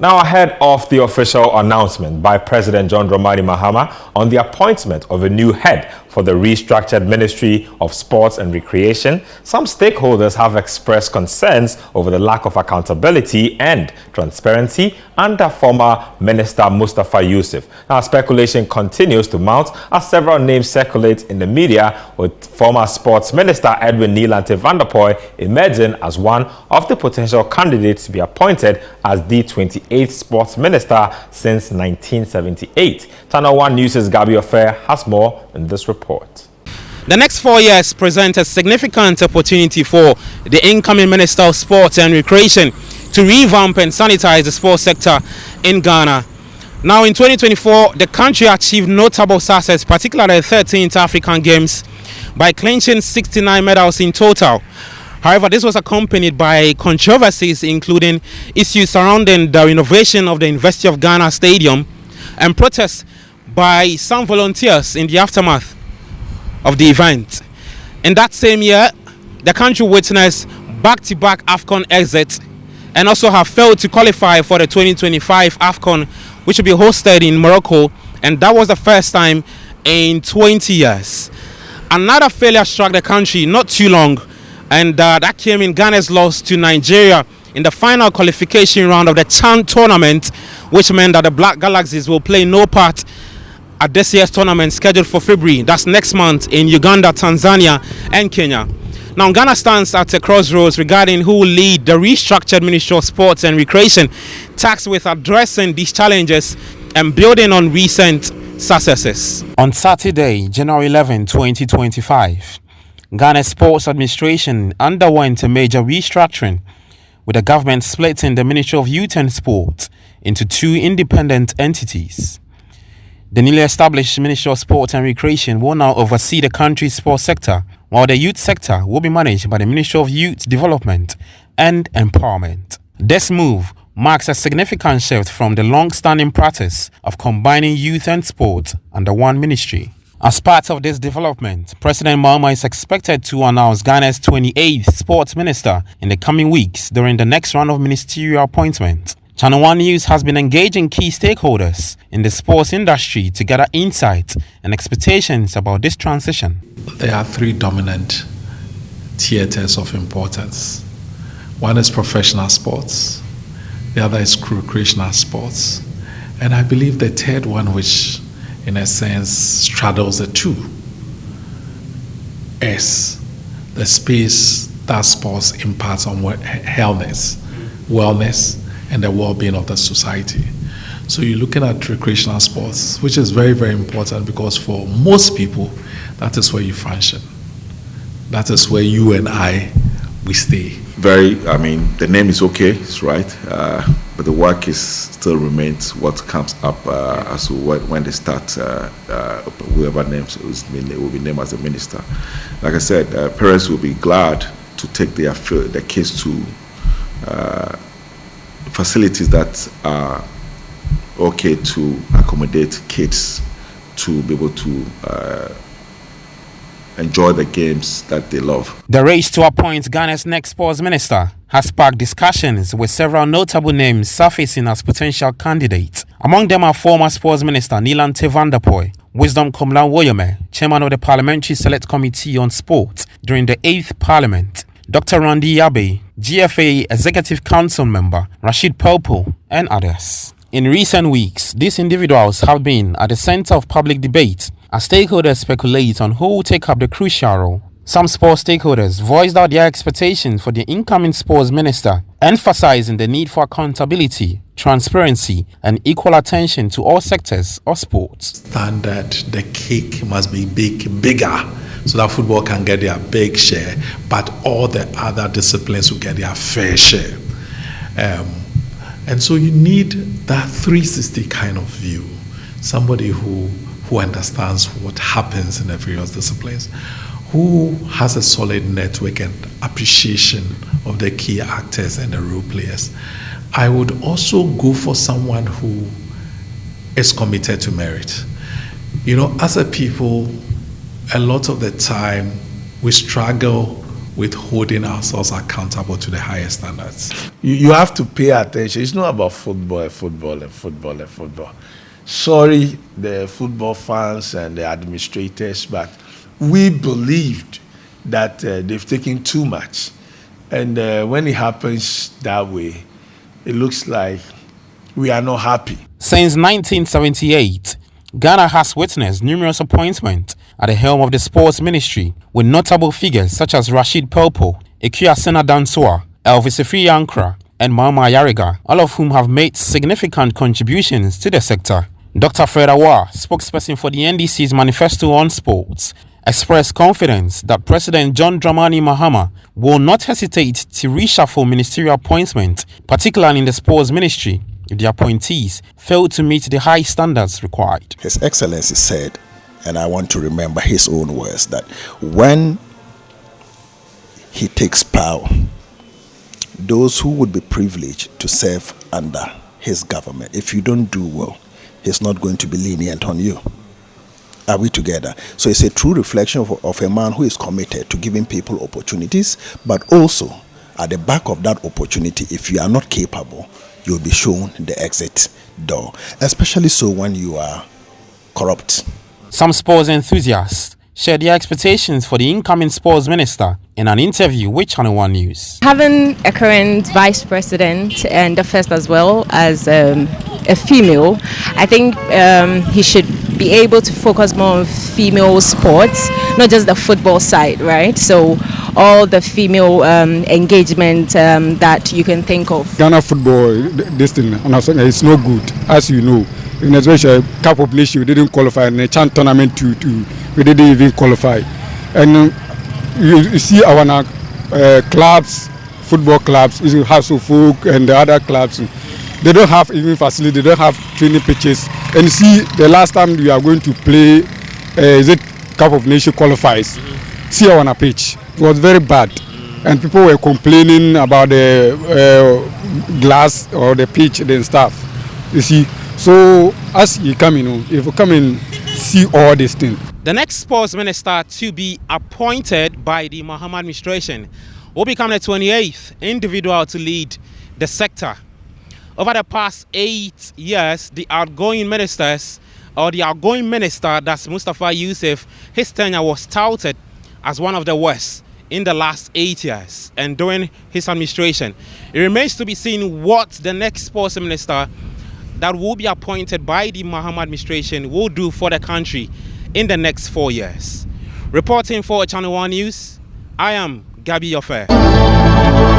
Now, ahead of the official announcement by President John Dramani Mahama on the appointment of a new head for the restructured Ministry of Sports and Recreation, some stakeholders have expressed concerns over the lack of accountability and transparency under former Minister Mustafa Yusuf. Now, speculation continues to mount as several names circulate in the media, with former Sports Minister Edwin Nilante van der Poy emerging as one of the potential candidates to be appointed as the 28th Sports Minister since 1978. Channel 1 News' Gabi Ofer has more in this report. The next 4 years present a significant opportunity for the incoming Minister of Sports and Recreation to revamp and sanitize the sports sector in Ghana. Now, in 2024, the country achieved notable success, particularly the 13th African Games, by clinching 69 medals in total. However, this was accompanied by controversies, including issues surrounding the renovation of the University of Ghana Stadium and protests by some volunteers in the aftermath of the event. In that same year, the country witnessed back-to-back AFCON exits and also have failed to qualify for the 2025 AFCON, which will be hosted in Morocco, and that was the first time in 20 years. Another failure struck the country not too long, and that came in Ghana's loss to Nigeria in the final qualification round of the CHAN tournament, which meant that the Black Galaxies will play no part at this year's tournament scheduled for February. That's next month in Uganda, Tanzania and Kenya. Now, Ghana stands at a crossroads regarding who will lead the restructured Ministry of Sports and Recreation, tasked with addressing these challenges and building on recent successes. On Saturday, January 11, 2025, Ghana Sports Administration underwent a major restructuring, with the government splitting the Ministry of Youth and Sport into two independent entities. The newly established Ministry of Sport and Recreation will now oversee the country's sports sector, while the youth sector will be managed by the Ministry of Youth Development and Empowerment. This move marks a significant shift from the long-standing practice of combining youth and sport under one ministry. As part of this development, President Mahama is expected to announce Ghana's 28th Sports Minister in the coming weeks during the next round of ministerial appointments. Channel 1 News has been engaging key stakeholders in the sports industry to gather insights and expectations about this transition. There are three dominant theaters of importance. One is professional sports, the other is recreational sports, and I believe the third one, which in a sense straddles the two, is the space that sports imparts on wellness, and the well-being of the society. So you're looking at recreational sports, which is very, very important, because for most people, that is where you function. That is where you and we stay. The name is okay, it's right, but the work still remains what comes up as when they start, whoever names it will be named as a minister. Like I said, parents will be glad to take their kids to facilities that are okay to accommodate kids to be able to enjoy the games that they love. The race to appoint Ghana's next sports minister has sparked discussions, with several notable names surfacing as potential candidates. Among them are former sports minister Nilante van der Poy, Wisdom Komlan-Woyome, chairman of the Parliamentary Select Committee on Sport during the 8th Parliament, Dr. Randy Yabe, GFA Executive Council member Rashid Pelpo, and others. In recent weeks, these individuals have been at the center of public debate as stakeholders speculate on who will take up the crucial role. Some sports stakeholders voiced out their expectations for the incoming sports minister, emphasizing the need for accountability, transparency, and equal attention to all sectors of sports. Standard, the cake must be bigger, so that football can get their big share, but all the other disciplines will get their fair share. And so you need that 360 kind of view, somebody who understands what happens in the various disciplines, who has a solid network and appreciation of the key actors and the role players. I would also go for someone who is committed to merit. You know, as a people, a lot of the time we struggle with holding ourselves accountable to the highest standards. You have to pay attention. It's not about football. Sorry, the football fans and the administrators, but we believed that they've taken too much. And when it happens that way, it looks like we are not happy. Since 1978, Ghana has witnessed numerous appointments at the helm of the sports ministry, with notable figures such as Rashid Pelpo, Ikuasena Dansua, Elvis Ifeanyi, and Mama Yariga, all of whom have made significant contributions to the sector. Dr. Fred Awa, spokesperson for the NDC's manifesto on sports, expressed confidence that President John Dramani Mahama will not hesitate to reshuffle ministerial appointments, particularly in the sports ministry, if the appointees fail to meet the high standards required. His Excellency said, and I want to remember his own words, that when he takes power, those who would be privileged to serve under his government, if you don't do well, he's not going to be lenient on you. Are we together? So it's a true reflection of a man who is committed to giving people opportunities, but also at the back of that opportunity, if you are not capable, you'll be shown the exit door, especially so when you are corrupt. Some sports enthusiasts shared their expectations for the incoming sports minister in an interview with Channel One News. Having a current vice president and the first as well as a female, I think he should be able to focus more on female sports, not just the football side, right? So all the female engagement that you can think of. Ghana football, this thing, it's not good, as you know. In especially cup population, we didn't qualify. In the CHAN tournament, we didn't even qualify. And you see our clubs, football clubs, House of Folk and the other clubs, they don't have even facility, they don't have training pitches. And you see, the last time we are going to play, is it Cup of Nations qualifies? See our pitch, it was very bad. And people were complaining about the glass or the pitch and stuff. You see, so as you come in, if you come and see all these things. The next sports minister to be appointed by the Mahama administration will become the 28th individual to lead the sector. Over the past 8 years, the outgoing minister, that's Mustafa Yusuf, his tenure was touted as one of the worst in the last 8 years. And during his administration, it remains to be seen what the next sports minister that will be appointed by the Mahama administration will do for the country in the next 4 years. Reporting for Channel One News, I am Gabi Yofe.